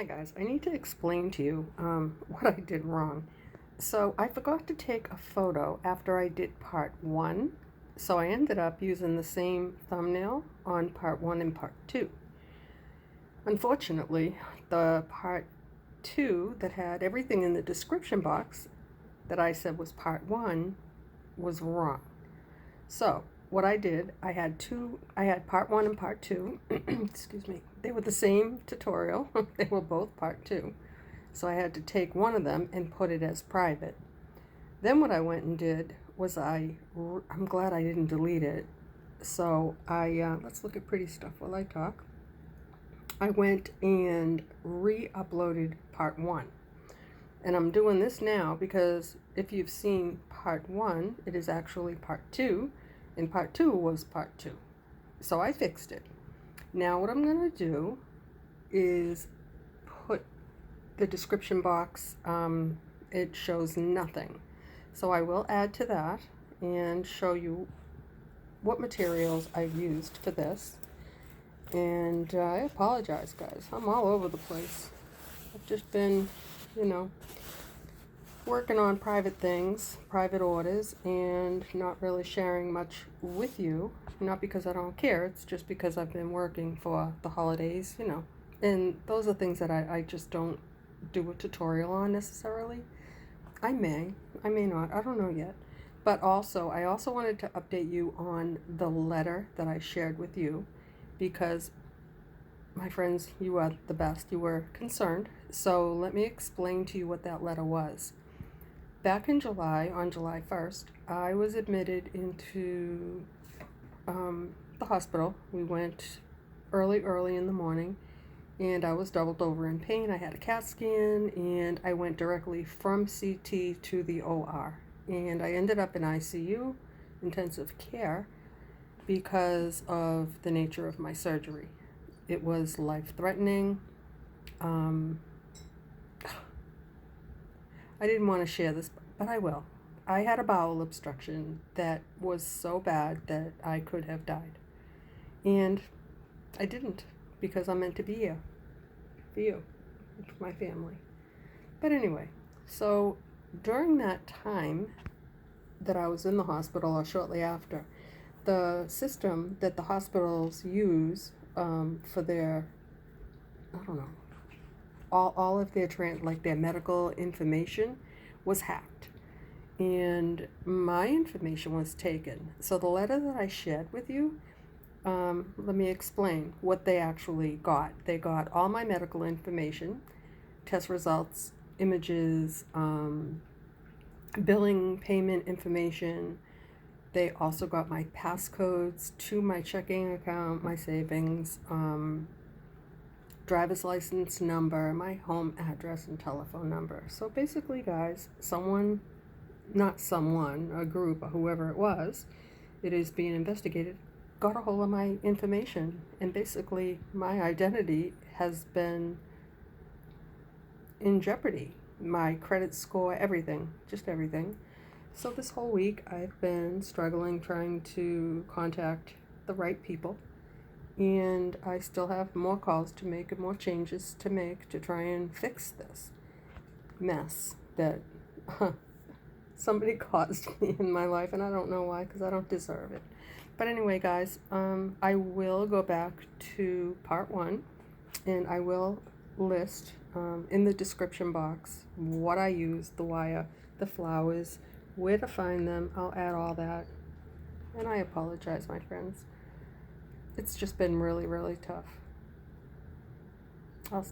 Hi guys, I need to explain to you what I did wrong. So I forgot to take a photo after I did part one, so I ended up using the same thumbnail on part one and part two. Unfortunately, the part two that had everything in the description box that I said was part one was wrong. So what I did, I had part one and part two. Excuse me. They were the same tutorial. They were both part two. So I had to take one of them and put it as private. Then what I went and did was I'm glad I didn't delete it. So let's look at pretty stuff while I talk. I went and re-uploaded part one. And I'm doing this now because if you've seen part one, it is actually part two, and part two was part two. So I fixed it. Now what I'm going to do is put the description box, it shows nothing. So I will add to that and show you what materials I've used for this. And I apologize, guys. I'm all over the place. I've just been, working on private things, private orders, and not really sharing much with you. Not because I don't care, it's just because I've been working for the holidays, And those are things that I just don't do a tutorial on necessarily. I may not, I don't know yet. But also, I also wanted to update you on the letter that I shared with you because, my friends, you are the best. You were concerned. So let me explain to you what that letter was. Back in July, on July 1st, I was admitted into the hospital. We went early in the morning, and I was doubled over in pain. I had a CAT scan, and I went directly from CT to the OR. And I ended up in ICU, intensive care, because of the nature of my surgery. It was life-threatening. I didn't want to share this, but I will. I had a bowel obstruction that was so bad that I could have died. And I didn't, because I'm meant to be here for you, for my family. But anyway, so during that time that I was in the hospital or shortly after, the system that the hospitals use for their, I don't know, all of their their medical information was hacked, and my information was taken. So the letter that I shared with you, let me explain what they actually got. They got all my medical information, test results, images, billing, payment information. They also got my passcodes to my checking account, my savings, driver's license number, my home address and telephone number. So basically, guys, a group, or whoever it is being investigated, got a hold of my information, and basically my identity has been in jeopardy. My credit score, everything, just everything. So this whole week I've been struggling trying to contact the right people, and I still have more calls to make and more changes to make to try and fix this mess that somebody caused me in my life, and I don't know why, because I don't deserve it. But anyway, guys, I will go back to part one, and I will list in the description box what I used, the wire, the flowers, where to find them. I'll add all that. And I apologize, my friends. It's just been really, really tough. I'll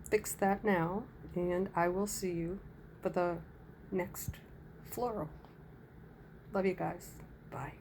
fix that now, and I will see you for the next floral. Love you guys. Bye.